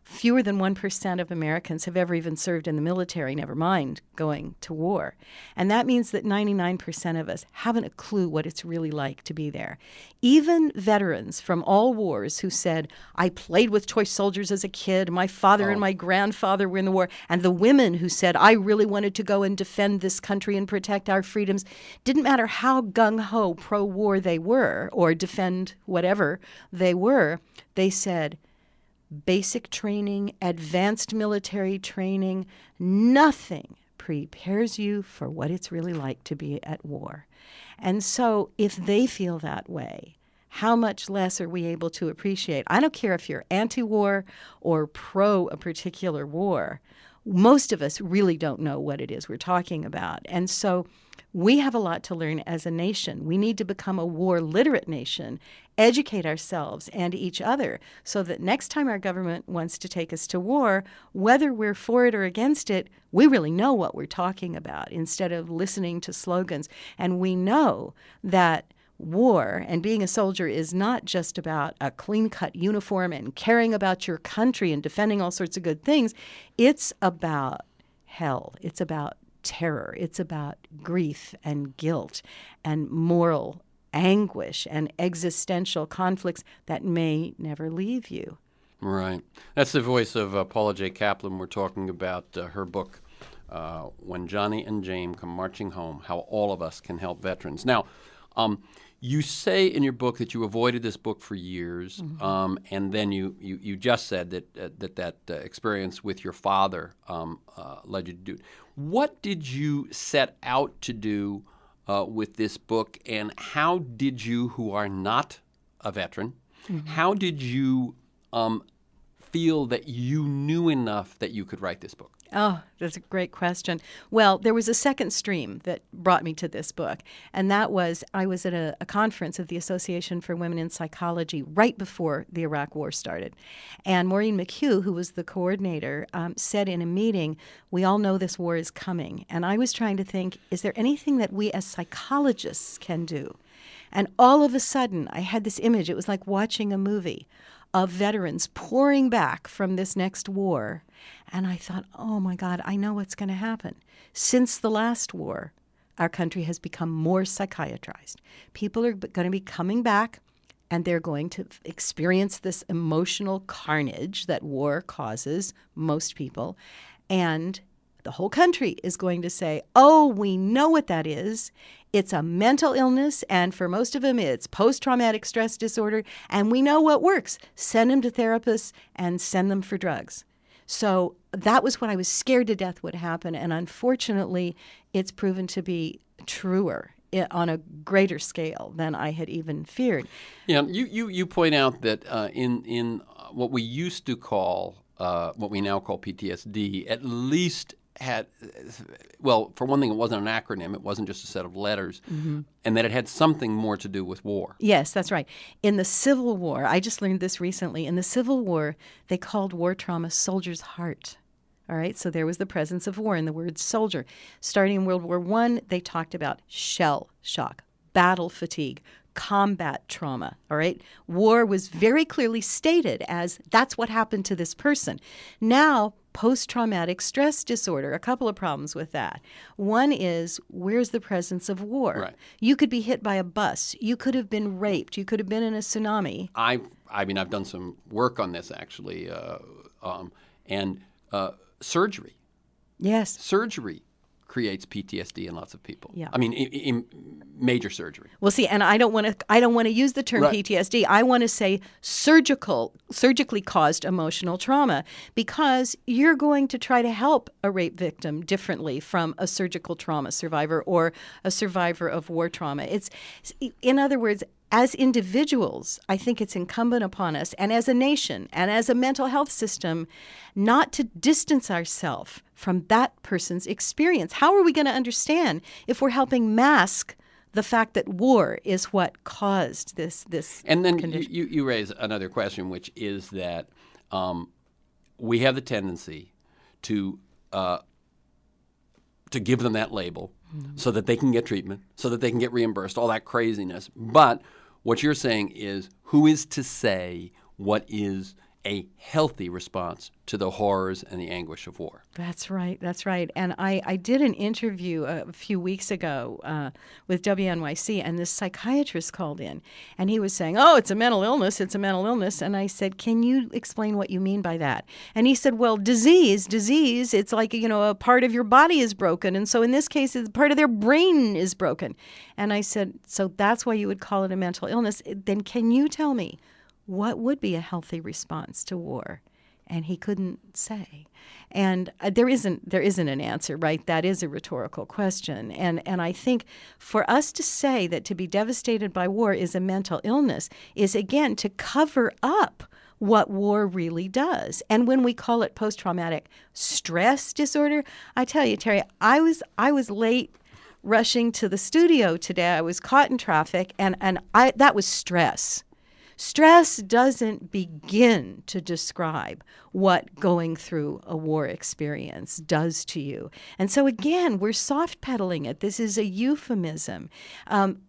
Fewer than 1% of Americans have ever even served in the military, never mind going to war. And that means that 99% of us haven't a clue what it's really like to be there. Even veterans from all wars who said, I played with toy soldiers as a kid, my father and my grandfather were in the war, and the women who said, I really wanted to go and defend this country and protect our freedoms, didn't matter how gung-ho pro-war they were or defend whatever they were, they said, basic training, advanced military training, nothing prepares you for what it's really like to be at war. And so if they feel that way, how much less are we able to appreciate? I don't care if you're anti-war or pro a particular war. Most of us really don't know what it is we're talking about. And so we have a lot to learn as a nation. We need to become a war-literate nation, educate ourselves and each other so that next time our government wants to take us to war, whether we're for it or against it, we really know what we're talking about instead of listening to slogans. And we know that war and being a soldier is not just about a clean-cut uniform and caring about your country and defending all sorts of good things. It's about hell. It's about terror. It's about grief and guilt and moral anguish and existential conflicts that may never leave you. Right. That's the voice of Paula J. Caplan. We're talking about her book, When Johnny and Jane Come Marching Home, How All of Us Can Help Veterans. Now, you say in your book that you avoided this book for years, and then you just said that experience with your father led you to do it. What did you set out to do with this book, and how did you, who are not a veteran, how did you feel that you knew enough that you could write this book? Oh, that's a great question. Well, there was a second stream that brought me to this book, and that was I was at a conference of the Association for Women in Psychology right before the Iraq War started. And Maureen McHugh, who was the coordinator, said in a meeting, we all know this war is coming. And I was trying to think, is there anything that we as psychologists can do? And all of a sudden, I had this image. It was like watching a movie of veterans pouring back from this next war. And I thought, oh my God, I know what's going to happen. Since the last war, our country has become more psychiatrized. People are going to be coming back, and they're going to experience this emotional carnage that war causes most people. And the whole country is going to say, oh, we know what that is. It's a mental illness, and for most of them, it's post-traumatic stress disorder, and we know what works. Send them to therapists and send them for drugs. So that was what I was scared to death would happen, and unfortunately, it's proven to be truer on a greater scale than I had even feared. Yeah, you point out that in what we used to call, what we now call PTSD, at least had, well, for one thing, it wasn't an acronym. It wasn't just a set of letters, and that it had something more to do with war. Yes, that's right. In the Civil War, I just learned this recently, in the Civil War, they called war trauma soldier's heart. All right, so there was the presence of war in the word soldier. Starting in World War I, they talked about shell shock, battle fatigue, combat trauma, all right? War was very clearly stated as that's what happened to this person. Now, post-traumatic stress disorder, a couple of problems with that. One is, where's the presence of war? Right. You could be hit by a bus. You could have been raped. You could have been in a tsunami. I mean, I've done some work on this, actually, and surgery. Yes. Surgery creates PTSD in lots of people. Yeah. I mean, in major surgery. Well, see, and I don't want to use the term Right. PTSD. I want to say surgically caused emotional trauma, because you're going to try to help a rape victim differently from a surgical trauma survivor or a survivor of war trauma. It's, in other words, as individuals, I think it's incumbent upon us, and as a nation, and as a mental health system, not to distance ourselves from that person's experience. How are we going to understand if we're helping mask the fact that war is what caused this And then condition? you raise another question, which is that we have the tendency to give them that label so that they can get treatment, so that they can get reimbursed, all that craziness. But what you're saying is, who is to say what is a healthy response to the horrors and the anguish of war. That's right. That's right. And I did an interview a few weeks ago with WNYC, and this psychiatrist called in, and he was saying, "Oh, it's a mental illness. It's a mental illness." And I said, "Can you explain what you mean by that?" And he said, "Well, disease. It's like, a part of your body is broken, and so in this case, it's part of their brain is broken." And I said, "So that's why you would call it a mental illness? Then can you tell me what would be a healthy response to war?" And he couldn't say. And there isn't an answer, right? That is a rhetorical question. And I think for us to say that to be devastated by war is a mental illness is, again, to cover up what war really does. And when we call it post-traumatic stress disorder, I tell you, Terry, I was late rushing to the studio today. I was caught in traffic, and that was stress. Stress doesn't begin to describe what going through a war experience does to you. And so, again, we're soft pedaling it. This is a euphemism.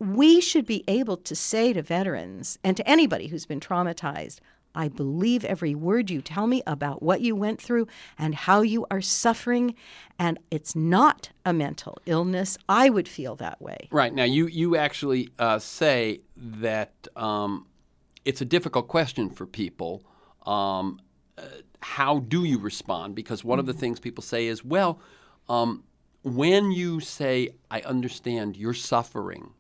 We should be able to say to veterans and to anybody who's been traumatized, "I believe every word you tell me about what you went through and how you are suffering, and it's not a mental illness." I would feel that way. Right. Now, you actually say that it's a difficult question for people. How do you respond? Because one of the things people say is, well, when you say, "I understand you're suffering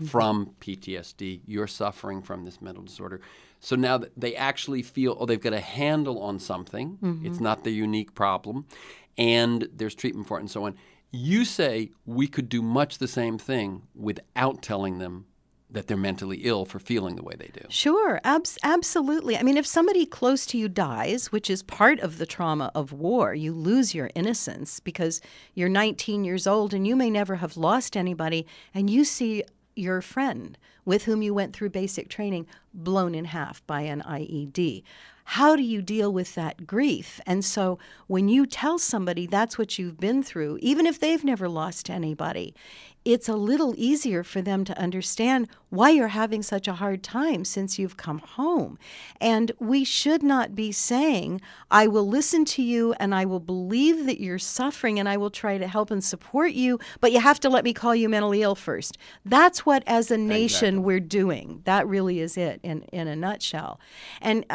from PTSD, you're suffering from this mental disorder," so now that they actually feel, they've got a handle on something. It's not their unique problem, and there's treatment for it and so on. You say we could do much the same thing without telling them that they're mentally ill for feeling the way they do. Sure, absolutely. I mean, if somebody close to you dies, which is part of the trauma of war, you lose your innocence because you're 19 years old and you may never have lost anybody, and you see your friend with whom you went through basic training blown in half by an IED. How do you deal with that grief? And so when you tell somebody that's what you've been through, even if they've never lost anybody, it's a little easier for them to understand why you're having such a hard time since you've come home. And we should not be saying, "I will listen to you and I will believe that you're suffering and I will try to help and support you, but you have to let me call you mentally ill first." That's what, as a nation, we're doing. That really is it in a nutshell. And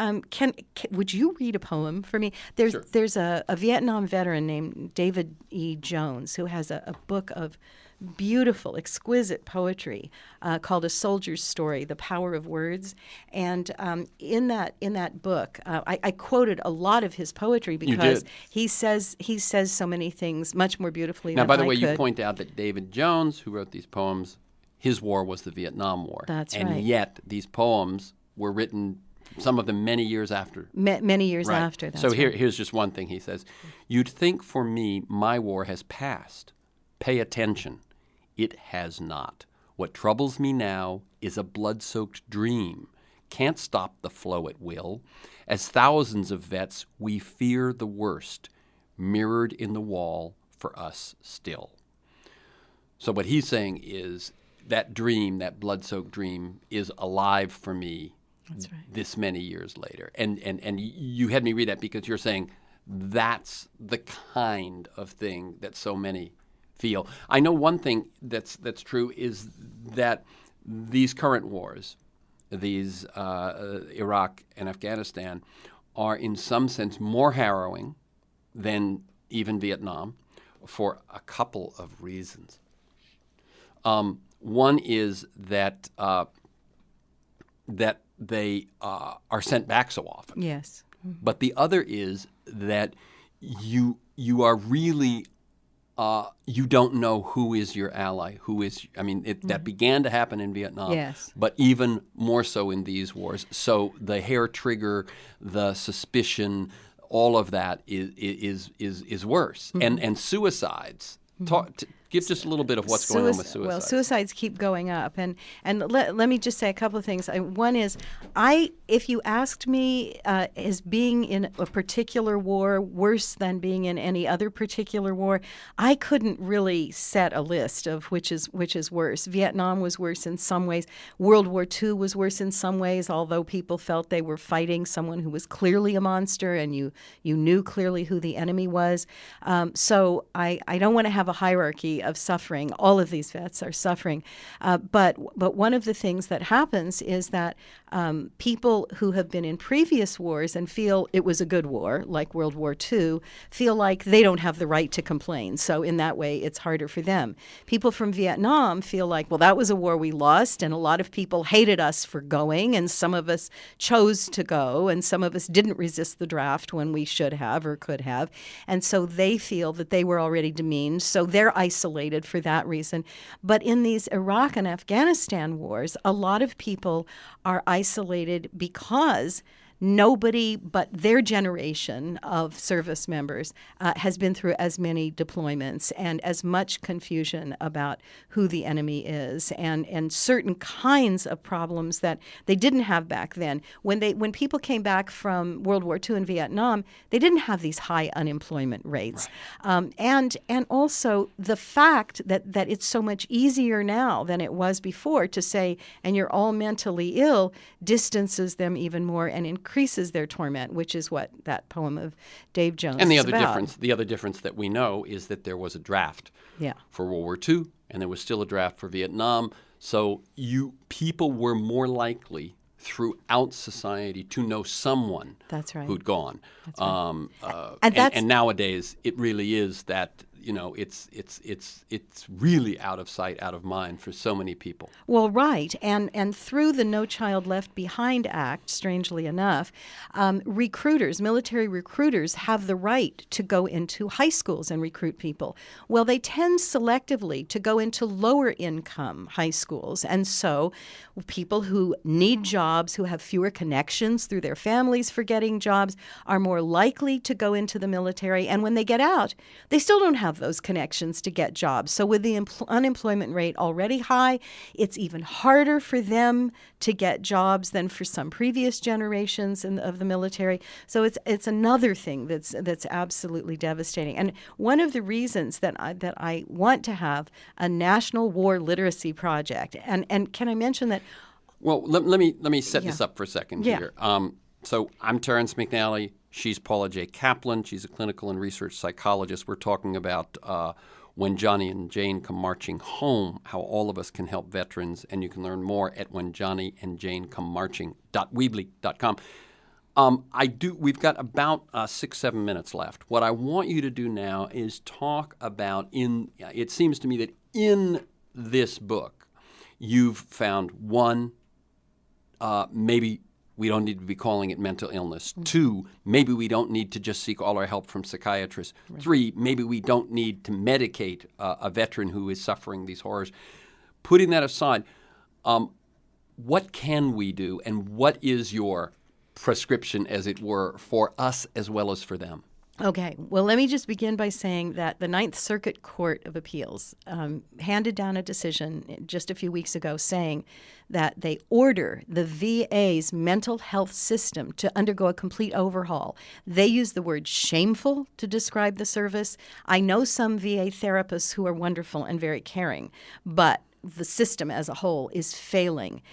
would you read a poem for me? There's a Vietnam veteran named David E. Jones who has a book of beautiful, exquisite poetry called A Soldier's Story, The Power of Words. And in that book, I quoted a lot of his poetry because he says so many things much more beautifully than I could. Now, by the way, you point out that David Jones, who wrote these poems, his war was the Vietnam War. That's right. And yet these poems were written, some of them many years after. Many years right. after. That's so right. Here's just one thing he says. "You'd think for me my war has passed. Pay attention. It has not. What troubles me now is a blood-soaked dream. Can't stop the flow at will. As thousands of vets, we fear the worst, mirrored in the wall for us still." So what he's saying is that dream, that blood-soaked dream, is alive for me. That's right. This many years later. And you had me read that because you're saying that's the kind of thing that so many feel. I know one thing that's true is that these current wars, these Iraq and Afghanistan, are in some sense more harrowing than even Vietnam for a couple of reasons. One is that they are sent back so often. Yes. But the other is that you are really you don't know who is your ally, that began to happen in Vietnam, yes, but even more so in these wars. So the hair trigger, the suspicion, all of that is worse. And suicides. Give just a little bit of what's going on with suicides. Well, suicides keep going up, and let me just say a couple of things. One is, if you asked me, is being in a particular war worse than being in any other particular war, I couldn't really set a list of which is worse. Vietnam was worse in some ways. World War II was worse in some ways, although people felt they were fighting someone who was clearly a monster, and you knew clearly who the enemy was. So I don't want to have a hierarchy of suffering. All of these vets are suffering. But one of the things that happens is that people who have been in previous wars and feel it was a good war, like World War II, feel like they don't have the right to complain. So in that way, it's harder for them. People from Vietnam feel like, well, that was a war we lost, and a lot of people hated us for going, and some of us chose to go, and some of us didn't resist the draft when we should have or could have. And so they feel that they were already demeaned, so they're isolated for that reason. But in these Iraq and Afghanistan wars, a lot of people are isolated because nobody but their generation of service members has been through as many deployments and as much confusion about who the enemy is, and certain kinds of problems that they didn't have back then. When people came back from World War II and Vietnam, they didn't have these high unemployment rates. Right. And also the fact that it's so much easier now than it was before to say, and you're all mentally ill, distances them even more and increases their torment, which is what that poem of Dave Jones and the is other about. the other difference that we know is that there was a draft for World War II, and there was still a draft for Vietnam. So people were more likely throughout society to know someone who'd gone. That's right. And nowadays it really is that it's really out of sight, out of mind for so many people. Well, right, and through the No Child Left Behind Act, strangely enough, military recruiters have the right to go into high schools and recruit people. Well, they tend selectively to go into lower income high schools, and so people who need jobs, who have fewer connections through their families for getting jobs, are more likely to go into the military, and when they get out, they still don't have those connections to get jobs. So with the unemployment rate already high, it's even harder for them to get jobs than for some previous generations of the military. So it's another thing that's absolutely devastating. And one of the reasons that I want to have a national war literacy project, and can I mention that? Well, let me set this up for a second here. So I'm Terrence McNally. She's Paula J. Caplan. She's a clinical and research psychologist. We're talking about When Johnny and Jane Come Marching Home, how all of us can help veterans, and you can learn more at whenjohnnyandjanecomemarching.weebly.com. We've got about 6-7 minutes left. What I want you to do now is talk about, it seems to me that in this book, you've found one, maybe we don't need to be calling it mental illness. Mm-hmm. 2, maybe we don't need to just seek all our help from psychiatrists. Right. 3, maybe we don't need to medicate a veteran who is suffering these horrors. Putting that aside, what can we do, and what is your prescription, as it were, for us as well as for them? Okay. Well, let me just begin by saying that the Ninth Circuit Court of Appeals handed down a decision just a few weeks ago saying that they order the VA's mental health system to undergo a complete overhaul. They use the word shameful to describe the service. I know some VA therapists who are wonderful and very caring, but the system as a whole is failing.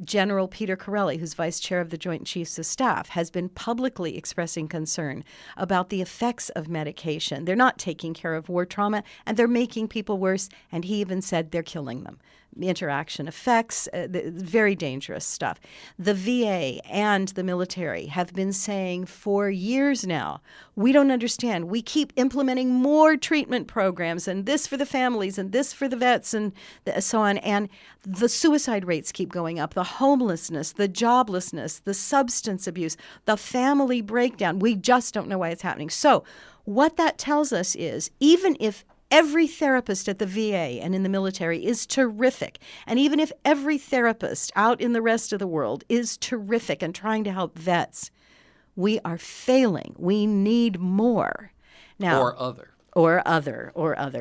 General Peter Corelli, who's vice chair of the Joint Chiefs of Staff, has been publicly expressing concern about the effects of medication. They're not taking care of war trauma, and they're making people worse, and he even said they're killing them. Interaction effects, very dangerous stuff. The VA and the military have been saying for years now, we don't understand. We keep implementing more treatment programs, and this for the families, and this for the vets, and so on. And the suicide rates keep going up, the homelessness, the joblessness, the substance abuse, the family breakdown. We just don't know why it's happening. So what that tells us is, even if every therapist at the VA and in the military is terrific, and even if every therapist out in the rest of the world is terrific and trying to help vets, we are failing. We need more. Now, or other. Or other.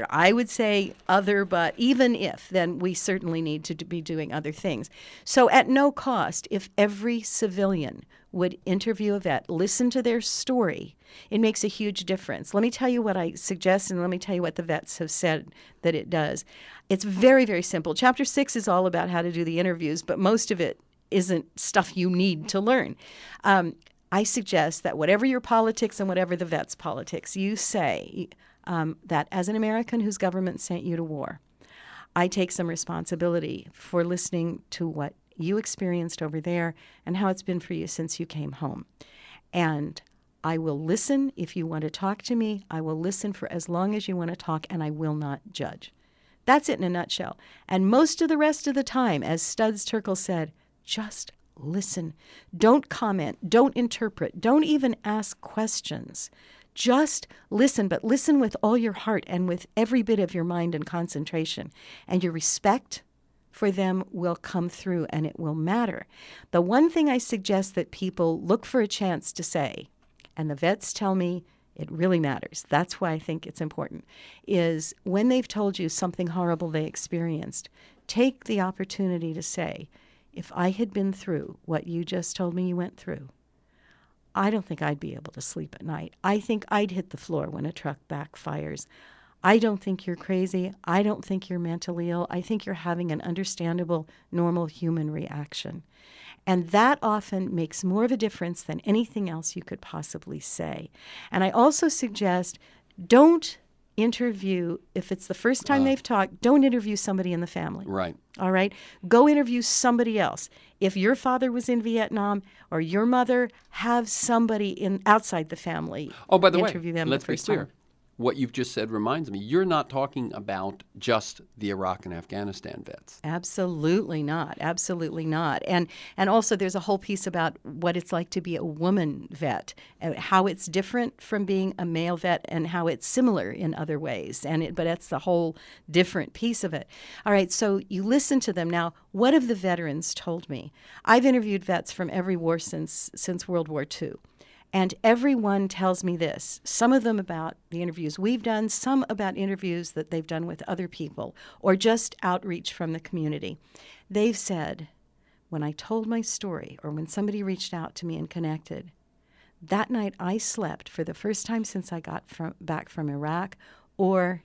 I would say other, but even if, then we certainly need to be doing other things. So at no cost, if every civilian would interview a vet, listen to their story, it makes a huge difference. Let me tell you what I suggest, and let me tell you what the vets have said that it does. It's very, very simple. Chapter 6 is all about how to do the interviews, but most of it isn't stuff you need to learn. I suggest that whatever your politics and whatever the vet's politics, you say that as an American whose government sent you to war, I take some responsibility for listening to what you experienced over there and how it's been for you since you came home. And I will listen if you want to talk to me. I will listen for as long as you want to talk, and I will not judge. That's it in a nutshell. And most of the rest of the time, as Studs Terkel said, just listen. Don't comment. Don't interpret. Don't even ask questions. Just listen, but listen with all your heart and with every bit of your mind and concentration. And your respect for them will come through, and it will matter. The one thing I suggest that people look for a chance to say, and the vets tell me it really matters, that's why I think it's important, is when they've told you something horrible they experienced, take the opportunity to say, if I had been through what you just told me you went through, I don't think I'd be able to sleep at night. I think I'd hit the floor when a truck backfires. I don't think you're crazy. I don't think you're mentally ill. I think you're having an understandable, normal human reaction. And that often makes more of a difference than anything else you could possibly say. And I also suggest don't interview, if it's the first time they've talked, don't interview somebody in the family. Right. All right? Go interview somebody else. If your father was in Vietnam or your mother, have somebody outside the family By the way, interview them let's the be first clear. time. What you've just said reminds me, you're not talking about just the Iraq and Afghanistan vets. Absolutely not. Absolutely not. And also there's a whole piece about what it's like to be a woman vet, how it's different from being a male vet and how it's similar in other ways. But that's the whole different piece of it. All right, so you listen to them. Now, what have the veterans told me? I've interviewed vets from every war since World War II. And everyone tells me this, some of them about the interviews we've done, some about interviews that they've done with other people, or just outreach from the community. They've said, when I told my story, or when somebody reached out to me and connected, that night I slept for the first time since I got back from Iraq or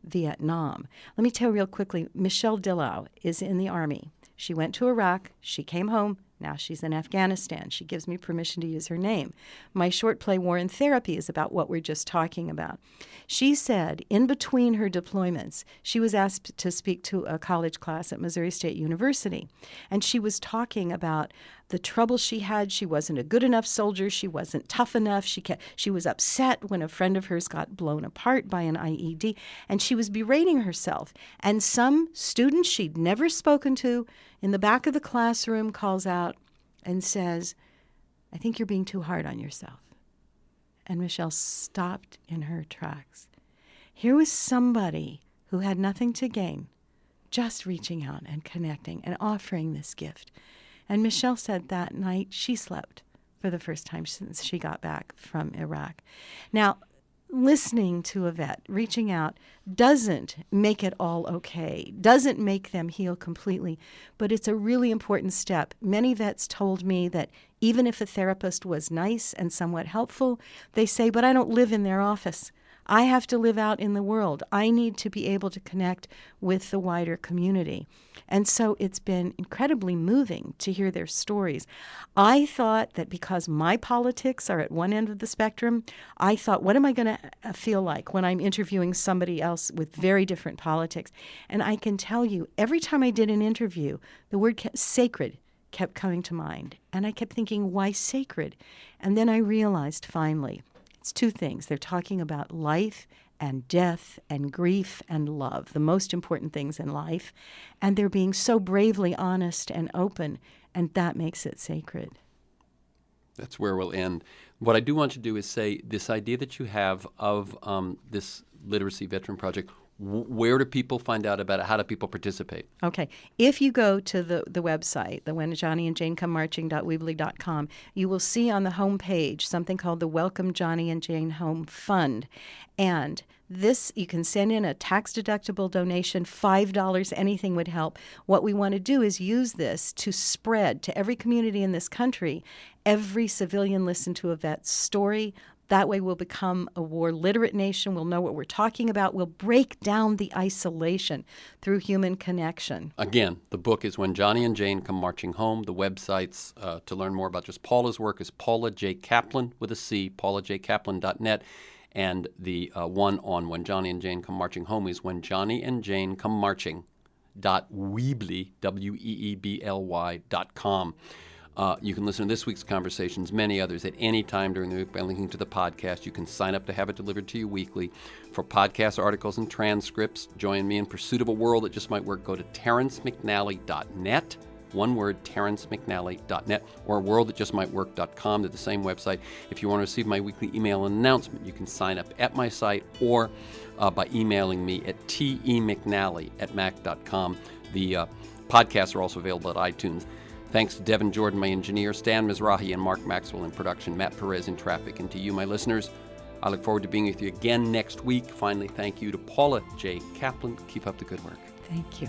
Vietnam. Let me tell you real quickly, Michelle Dillow is in the Army. She went to Iraq, she came home, now she's in Afghanistan. She gives me permission to use her name. My short play, War and Therapy, is about what we're just talking about. She said in between her deployments, she was asked to speak to a college class at Missouri State University. And she was talking about the trouble she had. She wasn't a good enough soldier. She wasn't tough enough. She was upset when a friend of hers got blown apart by an IED. And she was berating herself. And some student she'd never spoken to in the back of the classroom calls out and says, I think you're being too hard on yourself. And Michelle stopped in her tracks. Here was somebody who had nothing to gain, just reaching out and connecting and offering this gift. And Michelle said that night she slept for the first time since she got back from Iraq. Now, listening to a vet, reaching out, doesn't make it all okay, doesn't make them heal completely, but it's a really important step. Many vets told me that even if a therapist was nice and somewhat helpful, they say, but I don't live in their office. I have to live out in the world. I need to be able to connect with the wider community. And so it's been incredibly moving to hear their stories. I thought that because my politics are at one end of the spectrum, I thought, what am I going to feel like when I'm interviewing somebody else with very different politics? And I can tell you, every time I did an interview, the word sacred kept coming to mind. And I kept thinking, why sacred? And then I realized finally, it's two things. They're talking about life and death and grief and love, the most important things in life. And they're being so bravely honest and open, and that makes it sacred. That's where we'll end. What I do want you to do is say this idea that you have of this Literacy Veteran Project, Where do people find out about it? How do people participate? Okay. If you go to the website, the When Johnny and Jane Come Marching.weebly.com, you will see on the homepage something called the Welcome Johnny and Jane Home Fund. And this, you can send in a tax-deductible donation, $5, anything would help. What we want to do is use this to spread to every community in this country, every civilian listen to a vet's story. That way we'll become a war-literate nation. We'll know what we're talking about. We'll break down the isolation through human connection. Again, the book is When Johnny and Jane Come Marching Home. The websites to learn more about just Paula's work is Paula J. Caplan with a C, paulajcaplan.net. And the one on When Johnny and Jane Come Marching Home is When Johnny and Jane Come Marching.weebly, WEEBLY.com. You can listen to this week's conversations, many others, at any time during the week by linking to the podcast. You can sign up to have it delivered to you weekly. For podcast articles and transcripts, join me in pursuit of a world that just might work. Go to terrencemcnally.net. One word, terrencemcnally.net, or worldthatjustmightwork.com to the same website. If you want to receive my weekly email announcement, you can sign up at my site or by emailing me at temcnally@mac.com. The podcasts are also available at iTunes. Thanks to Devin Jordan, my engineer, Stan Mizrahi, and Mark Maxwell in production, Matt Perez in traffic, and to you, my listeners. I look forward to being with you again next week. Finally, thank you to Paula J. Caplan. Keep up the good work. Thank you.